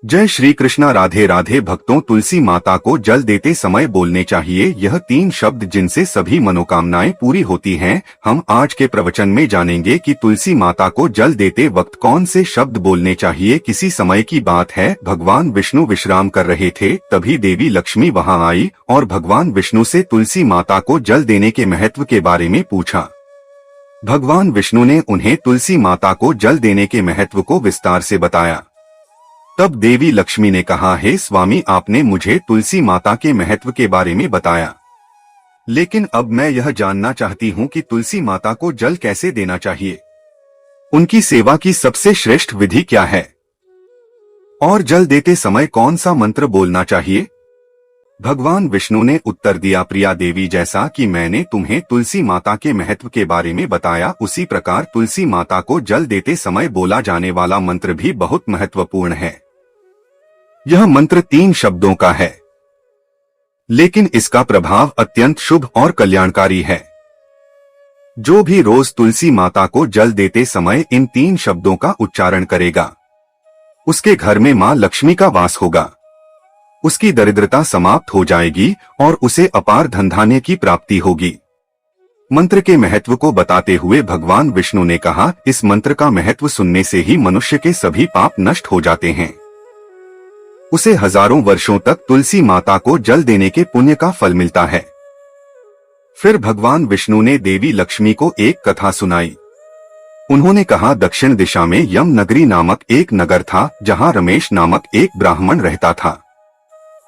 जय श्री कृष्णा। राधे राधे भक्तों, तुलसी माता को जल देते समय बोलने चाहिए यह 3 शब्द जिनसे सभी मनोकामनाएं पूरी होती हैं। हम आज के प्रवचन में जानेंगे कि तुलसी माता को जल देते वक्त कौन से शब्द बोलने चाहिए। किसी समय की बात है, भगवान विष्णु विश्राम कर रहे थे, तभी देवी लक्ष्मी वहां आई और भगवान विष्णु से तुलसी माता को जल देने के महत्व के बारे में पूछा। भगवान विष्णु ने उन्हें तुलसी माता को जल देने के महत्व को विस्तार से बताया। तब देवी लक्ष्मी ने कहा, हे स्वामी, आपने मुझे तुलसी माता के महत्व के बारे में बताया, लेकिन अब मैं यह जानना चाहती हूँ कि तुलसी माता को जल कैसे देना चाहिए, उनकी सेवा की सबसे श्रेष्ठ विधि क्या है और जल देते समय कौन सा मंत्र बोलना चाहिए। भगवान विष्णु ने उत्तर दिया, प्रिया देवी, जैसा कि मैंने तुम्हें तुलसी माता के महत्व के बारे में बताया, उसी प्रकार तुलसी माता को जल देते समय बोला जाने वाला मंत्र भी बहुत महत्वपूर्ण है। यह मंत्र 3 शब्दों का है, लेकिन इसका प्रभाव अत्यंत शुभ और कल्याणकारी है। जो भी रोज तुलसी माता को जल देते समय इन 3 शब्दों का उच्चारण करेगा, उसके घर में मां लक्ष्मी का वास होगा, उसकी दरिद्रता समाप्त हो जाएगी और उसे अपार धनधान्य की प्राप्ति होगी। मंत्र के महत्व को बताते हुए भगवान विष्णु ने कहा, इस मंत्र का महत्व सुनने से ही मनुष्य के सभी पाप नष्ट हो जाते हैं। उसे हजारों वर्षों तक तुलसी माता को जल देने के पुण्य का फल मिलता है। फिर भगवान विष्णु ने देवी लक्ष्मी को एक कथा सुनाई। उन्होंने कहा, दक्षिण दिशा में यम नगरी नामक एक नगर था, जहां रमेश नामक एक ब्राह्मण रहता था।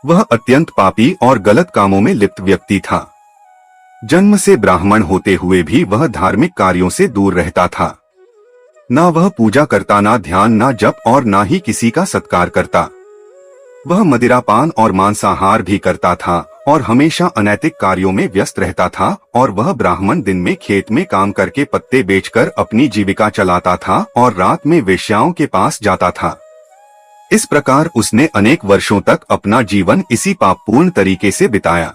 वह अत्यंत पापी और गलत कामों में लिप्त व्यक्ति था। जन्म से ब्राह्मण होते हुए भी वह धार्मिक कार्यों से दूर रहता था। ना वह पूजा करता, ना ध्यान, ना जप और ना ही किसी का सत्कार करता। वह मदिरापान और मांसाहार भी करता था और हमेशा अनैतिक कार्यों में व्यस्त रहता था। और वह ब्राह्मण दिन में खेत में काम करके पत्ते बेचकर अपनी जीविका चलाता था और रात में वेश्याओं के पास जाता था। इस प्रकार उसने अनेक वर्षों तक अपना जीवन इसी पापपूर्ण तरीके से बिताया।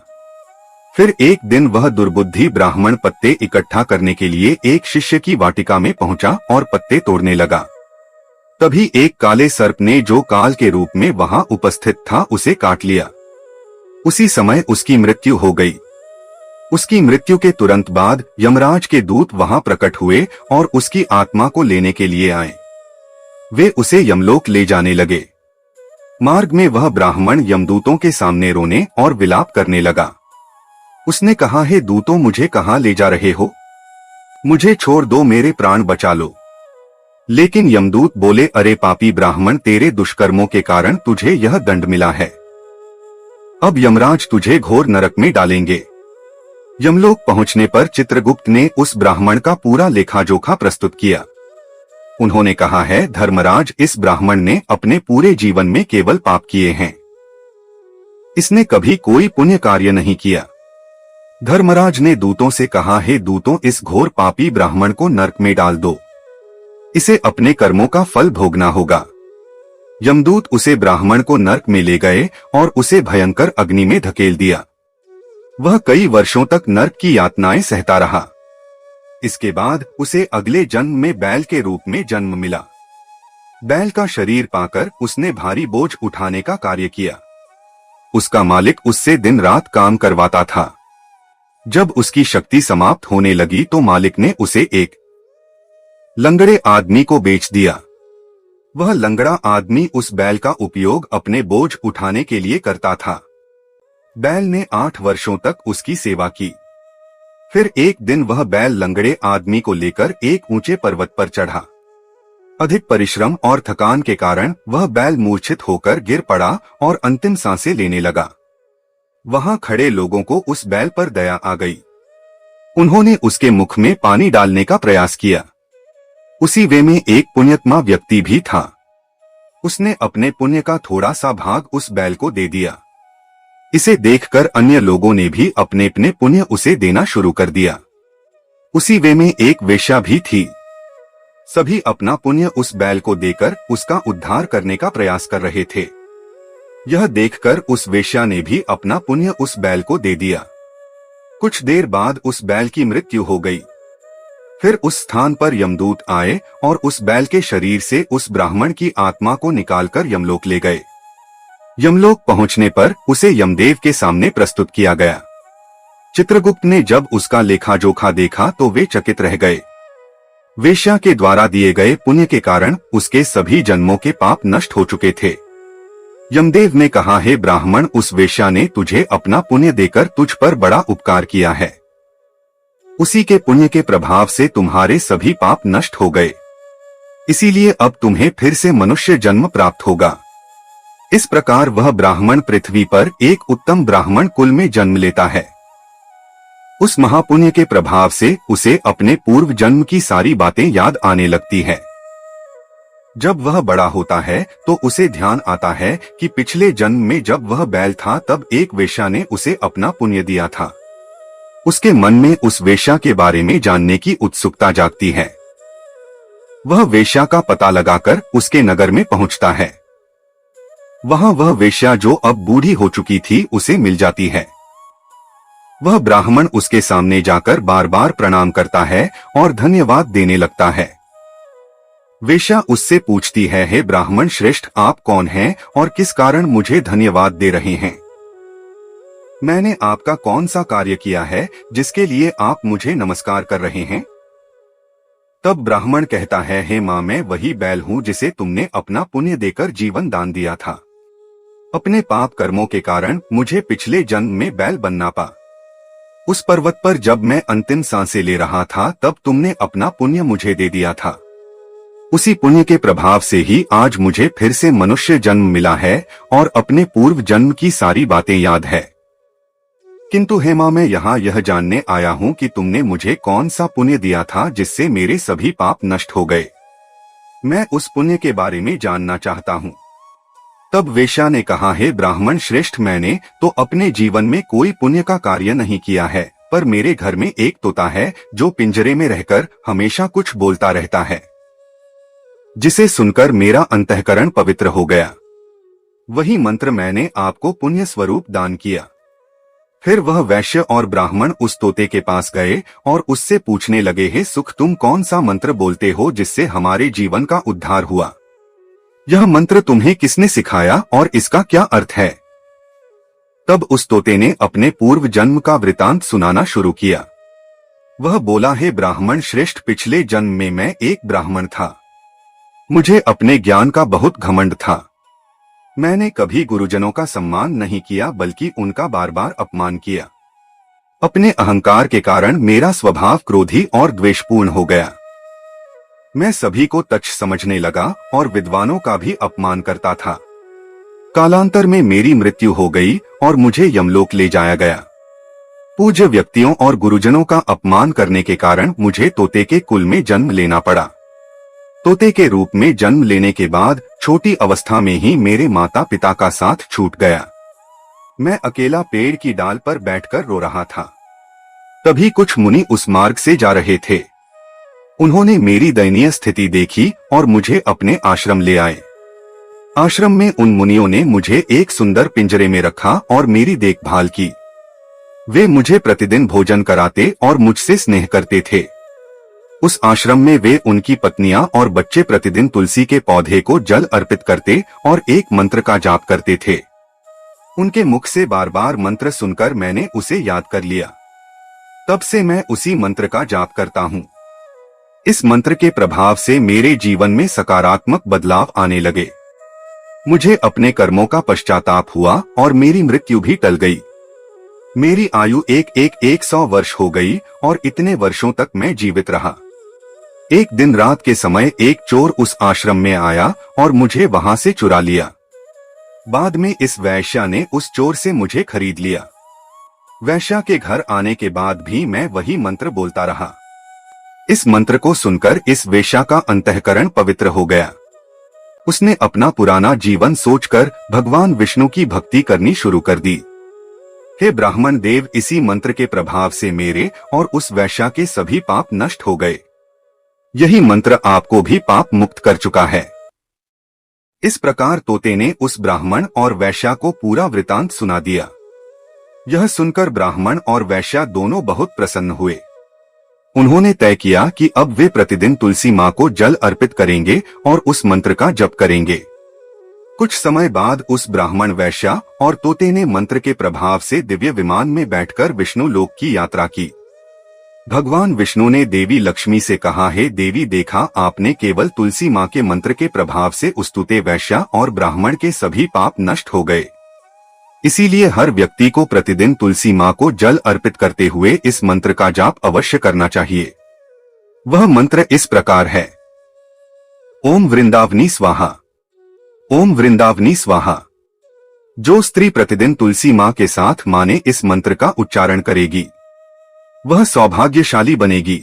फिर एक दिन वह दुर्बुद्धि ब्राह्मण पत्ते इकट्ठा करने के लिए एक शिष्य की वाटिका में पहुंचा और पत्ते तोड़ने लगा। तभी एक काले सर्प ने, जो काल के रूप में वहां उपस्थित था, उसे काट लिया। उसी समय उसकी मृत्यु हो गई। उसकी मृत्यु के तुरंत बाद यमराज के दूत वहां प्रकट हुए और उसकी आत्मा को लेने के लिए आए। वे उसे यमलोक ले जाने लगे। मार्ग में वह ब्राह्मण यमदूतों के सामने रोने और विलाप करने लगा। उसने कहा, हे दूतों, मुझे कहां ले जा रहे हो? मुझे छोड़ दो, मेरे प्राण बचा लो। लेकिन यमदूत बोले, अरे पापी ब्राह्मण, तेरे दुष्कर्मों के कारण तुझे यह दंड मिला है। अब यमराज तुझे घोर नरक में डालेंगे। यमलोक पहुंचने पर चित्रगुप्त ने उस ब्राह्मण का पूरा लेखा जोखा प्रस्तुत किया। उन्होंने कहा है, धर्मराज, इस ब्राह्मण ने अपने पूरे जीवन में केवल पाप किए हैं, इसने कभी कोई पुण्य कार्य नहीं किया। धर्मराज ने दूतों से कहा, हे दूतों, इस घोर पापी ब्राह्मण को नरक में डाल दो, इसे अपने कर्मों का फल भोगना होगा। यमदूत उसे ब्राह्मण को नरक में ले गए और उसे भयंकर अग्नि में धकेल दिया। वह कई वर्षों तक नरक की यातनाएं सहता रहा। इसके बाद उसे अगले जन्म में बैल के रूप में जन्म मिला। बैल का शरीर पाकर उसने भारी बोझ उठाने का कार्य किया। उसका मालिक उससे दिन रात काम करवाता था। जब उसकी शक्ति समाप्त होने लगी तो मालिक ने उसे एक लंगड़े आदमी को बेच दिया। वह लंगड़ा आदमी उस बैल का उपयोग अपने बोझ उठाने के लिए करता था। बैल ने 8 वर्षों तक उसकी सेवा की। फिर एक दिन वह बैल लंगड़े आदमी को लेकर एक ऊंचे पर्वत पर चढ़ा। अधिक परिश्रम और थकान के कारण वह बैल मूर्छित होकर गिर पड़ा और अंतिम सांसें लेने लगा। वहां खड़े लोगों को उस बैल पर दया आ गई। उन्होंने उसके मुख में पानी डालने का प्रयास किया। उसी वे में एक पुण्यात्मा व्यक्ति भी था। उसने अपने पुण्य का थोड़ा सा भाग उस बैल को दे दिया। इसे देखकर अन्य लोगों ने भी अपने अपने पुण्य उसे देना शुरू कर दिया। उसी वे में एक वेश्या भी थी। सभी अपना पुण्य उस बैल को देकर उसका उद्धार करने का प्रयास कर रहे थे। यह देखकर उस वेश्या ने भी अपना पुण्य उस बैल को दे दिया। कुछ देर बाद उस बैल की मृत्यु हो गई। फिर उस स्थान पर यमदूत आए और उस बैल के शरीर से उस ब्राह्मण की आत्मा को निकालकर यमलोक ले गए। यमलोक पहुंचने पर उसे यमदेव के सामने प्रस्तुत किया गया। चित्रगुप्त ने जब उसका लेखा जोखा देखा तो वे चकित रह गए। वेश्या के द्वारा दिए गए पुण्य के कारण उसके सभी जन्मों के पाप नष्ट हो चुके थे। यमदेव ने कहा, हे ब्राह्मण, उस वेश्या ने तुझे अपना पुण्य देकर तुझ पर बड़ा उपकार किया है। उसी के पुण्य के प्रभाव से तुम्हारे सभी पाप नष्ट हो गए, इसीलिए अब तुम्हें फिर से मनुष्य जन्म प्राप्त होगा। इस प्रकार वह ब्राह्मण पृथ्वी पर एक उत्तम ब्राह्मण कुल में जन्म लेता है। उस महापुण्य के प्रभाव से उसे अपने पूर्व जन्म की सारी बातें याद आने लगती है। जब वह बड़ा होता है तो उसे ध्यान आता है कि पिछले जन्म में जब वह बैल था तब एक वेश्या ने उसे अपना पुण्य दिया था। उसके मन में उस वेश्या के बारे में जानने की उत्सुकता जागती है। वह वेश्या का पता लगाकर उसके नगर में पहुंचता है। वहां वह वेश्या जो अब बूढ़ी हो चुकी थी उसे मिल जाती है। वह ब्राह्मण उसके सामने जाकर बार बार प्रणाम करता है और धन्यवाद देने लगता है। वेश्या उससे पूछती है, हे ब्राह्मण श्रेष्ठ, आप कौन हैं और किस कारण मुझे धन्यवाद दे रहे हैं? मैंने आपका कौन सा कार्य किया है जिसके लिए आप मुझे नमस्कार कर रहे हैं? तब ब्राह्मण कहता है, हे मां, मैं वही बैल हूं जिसे तुमने अपना पुण्य देकर जीवन दान दिया था। अपने पाप कर्मों के कारण मुझे पिछले जन्म में बैल बनना पड़ा। उस पर्वत पर जब मैं अंतिम सांसें ले रहा था तब तुमने अपना पुण्य मुझे दे दिया था। उसी पुण्य के प्रभाव से ही आज मुझे फिर से मनुष्य जन्म मिला है और अपने पूर्व जन्म की सारी बातें याद है। किंतु हे मां, मैं यहाँ यह जानने आया हूँ कि तुमने मुझे कौन सा पुण्य दिया था जिससे मेरे सभी पाप नष्ट हो गए। मैं उस पुण्य के बारे में जानना चाहता हूँ। तब वेश्या ने कहा, हे ब्राह्मण श्रेष्ठ, मैंने तो अपने जीवन में कोई पुण्य का कार्य नहीं किया है, पर मेरे घर में एक तोता है जो पिंजरे में रहकर हमेशा कुछ बोलता रहता है, जिसे सुनकर मेरा अंतःकरण पवित्र हो गया। वही मंत्र मैंने आपको पुण्य स्वरूप दान किया। फिर वह वैश्य और ब्राह्मण उस तोते के पास गए और उससे पूछने लगे, हे सुख, तुम कौन सा मंत्र बोलते हो जिससे हमारे जीवन का उद्धार हुआ? यह मंत्र तुम्हें किसने सिखाया और इसका क्या अर्थ है? तब उस तोते ने अपने पूर्व जन्म का वृतांत सुनाना शुरू किया। वह बोला, हे ब्राह्मण श्रेष्ठ, पिछले जन्म में मैं एक ब्राह्मण था। मुझे अपने ज्ञान का बहुत घमंड था। मैंने कभी गुरुजनों का सम्मान नहीं किया बल्कि उनका बार बार अपमान किया। अपने अहंकार के कारण मेरा स्वभाव क्रोधी और द्वेषपूर्ण हो गया। मैं सभी को तुच्छ समझने लगा और विद्वानों का भी अपमान करता था। कालांतर में मेरी मृत्यु हो गई और मुझे यमलोक ले जाया गया। पूज्य व्यक्तियों और गुरुजनों का अपमान करने के कारण मुझे तोते के कुल में जन्म लेना पड़ा। तोते के रूप में जन्म लेने के बाद छोटी अवस्था में ही मेरे माता पिता का साथ छूट गया। मैं अकेला पेड़ की डाल पर बैठकर रो रहा था। तभी कुछ मुनि उस मार्ग से जा रहे थे। उन्होंने मेरी दयनीय स्थिति देखी और मुझे अपने आश्रम ले आए। आश्रम में उन मुनियों ने मुझे एक सुंदर पिंजरे में रखा और मेरी देखभाल की। वे मुझे प्रतिदिन भोजन कराते और मुझसे स्नेह करते थे। उस आश्रम में वे, उनकी पत्नियां और बच्चे प्रतिदिन तुलसी के पौधे को जल अर्पित करते और एक मंत्र का जाप करते थे। उनके मुख से बार बार मंत्र सुनकर मैंने उसे याद कर लिया। तब से मैं उसी मंत्र का जाप करता हूँ। इस मंत्र के प्रभाव से मेरे जीवन में सकारात्मक बदलाव आने लगे। मुझे अपने कर्मों का पश्चाताप हुआ और मेरी मृत्यु भी टल गई। मेरी आयु 100 वर्ष हो गई और इतने वर्षों तक मैं जीवित रहा। एक दिन रात के समय एक चोर उस आश्रम में आया और मुझे वहां से चुरा लिया। बाद में इस वैश्या ने उस चोर से मुझे खरीद लिया। वैश्या के घर आने के बाद भी मैं वही मंत्र बोलता रहा। इस मंत्र को सुनकर इस वेश्या का अंतःकरण पवित्र हो गया। उसने अपना पुराना जीवन सोचकर भगवान विष्णु की भक्ति करनी शुरू कर दी। हे ब्राह्मण देव, इसी मंत्र के प्रभाव से मेरे और उस वैश्या के सभी पाप नष्ट हो गए। यही मंत्र आपको भी पाप मुक्त कर चुका है। इस प्रकार तोते ने उस ब्राह्मण और वैश्या को पूरा वृतांत सुना दिया। यह सुनकर ब्राह्मण और वैश्या दोनों बहुत प्रसन्न हुए। उन्होंने तय किया कि अब वे प्रतिदिन तुलसी माँ को जल अर्पित करेंगे और उस मंत्र का जप करेंगे। कुछ समय बाद उस ब्राह्मण वैश्या और तोते ने मंत्र के प्रभाव से दिव्य विमान में बैठकर विष्णु लोक की यात्रा की। भगवान विष्णु ने देवी लक्ष्मी से कहा, हे देवी, देखा आपने केवल तुलसी माँ के मंत्र के प्रभाव से उस तोते, वैश्या और ब्राह्मण के सभी पाप नष्ट हो गए। इसीलिए हर व्यक्ति को प्रतिदिन तुलसी माँ को जल अर्पित करते हुए इस मंत्र का जाप अवश्य करना चाहिए। वह मंत्र इस प्रकार है, ओम वृंदावनी स्वाहा, ओम वृंदावनी स्वाहा। जो स्त्री प्रतिदिन तुलसी माँ के साथ माने इस मंत्र का उच्चारण करेगी वह सौभाग्यशाली बनेगी।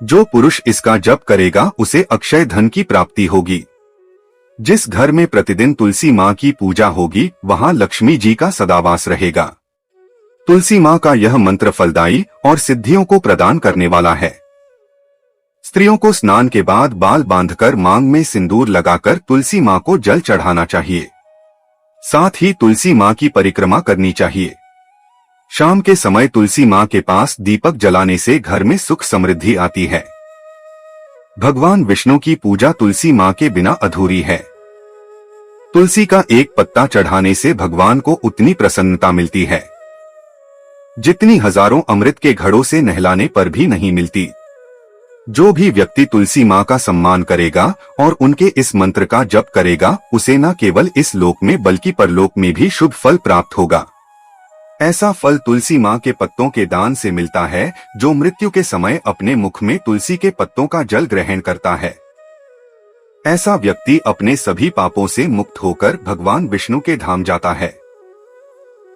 जो पुरुष इसका जप करेगा उसे अक्षय धन की प्राप्ति होगी। जिस घर में प्रतिदिन तुलसी माँ की पूजा होगी वहां लक्ष्मी जी का सदावास रहेगा। तुलसी माँ का यह मंत्र फलदायी और सिद्धियों को प्रदान करने वाला है। स्त्रियों को स्नान के बाद बाल बांधकर मांग में सिंदूर लगाकर तुलसी माँ को जल चढ़ाना चाहिए। साथ ही तुलसी माँ की परिक्रमा करनी चाहिए। शाम के समय तुलसी माँ के पास दीपक जलाने से घर में सुख समृद्धि आती है। भगवान विष्णु की पूजा तुलसी माँ के बिना अधूरी है। तुलसी का एक पत्ता चढ़ाने से भगवान को उतनी प्रसन्नता मिलती है जितनी हजारों अमृत के घड़ों से नहलाने पर भी नहीं मिलती। जो भी व्यक्ति तुलसी माँ का सम्मान करेगा और उनके इस मंत्र का जप करेगा उसे न केवल इस लोक में बल्कि परलोक में भी शुभ फल प्राप्त होगा। ऐसा फल तुलसी माँ के पत्तों के दान से मिलता है जो मृत्यु के समय अपने मुख में तुलसी के पत्तों का जल ग्रहण करता है। ऐसा व्यक्ति अपने सभी पापों से मुक्त होकर भगवान विष्णु के धाम जाता है।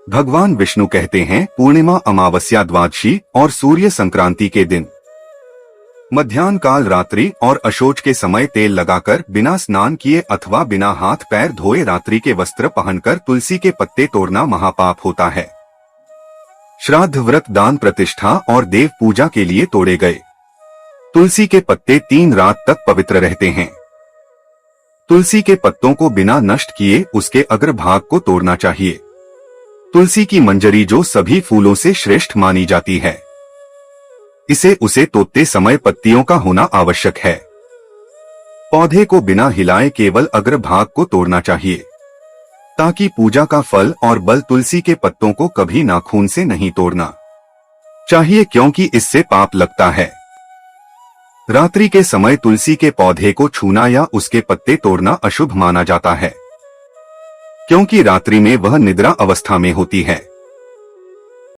भगवान विष्णु कहते हैं, पूर्णिमा, अमावस्या, द्वादशी और सूर्य संक्रांति के दिन मध्याह्न काल, रात्रि और अशोच के समय तेल लगाकर बिना स्नान किए अथवा बिना हाथ पैर धोए रात्रि के वस्त्र पहनकर तुलसी के पत्ते तोड़ना महापाप होता है। श्राद्ध, व्रत, दान, प्रतिष्ठा और देव पूजा के लिए तोड़े गए तुलसी के पत्ते 3 रात तक पवित्र रहते हैं। तुलसी के पत्तों को बिना नष्ट किए उसके अग्रभाग को तोड़ना चाहिए। तुलसी की मंजरी जो सभी फूलों से श्रेष्ठ मानी जाती है, इसे उसे तोड़ते समय पत्तियों का होना आवश्यक है। पौधे को बिना हिलाए केवल अग्रभाग को तोड़ना चाहिए ताकि पूजा का फल और बल तुलसी के पत्तों को कभी नाखून से नहीं तोड़ना चाहिए क्योंकि इससे पाप लगता है। रात्रि के समय तुलसी के पौधे को छूना या उसके पत्ते तोड़ना अशुभ माना जाता है क्योंकि रात्रि में वह निद्रा अवस्था में होती है।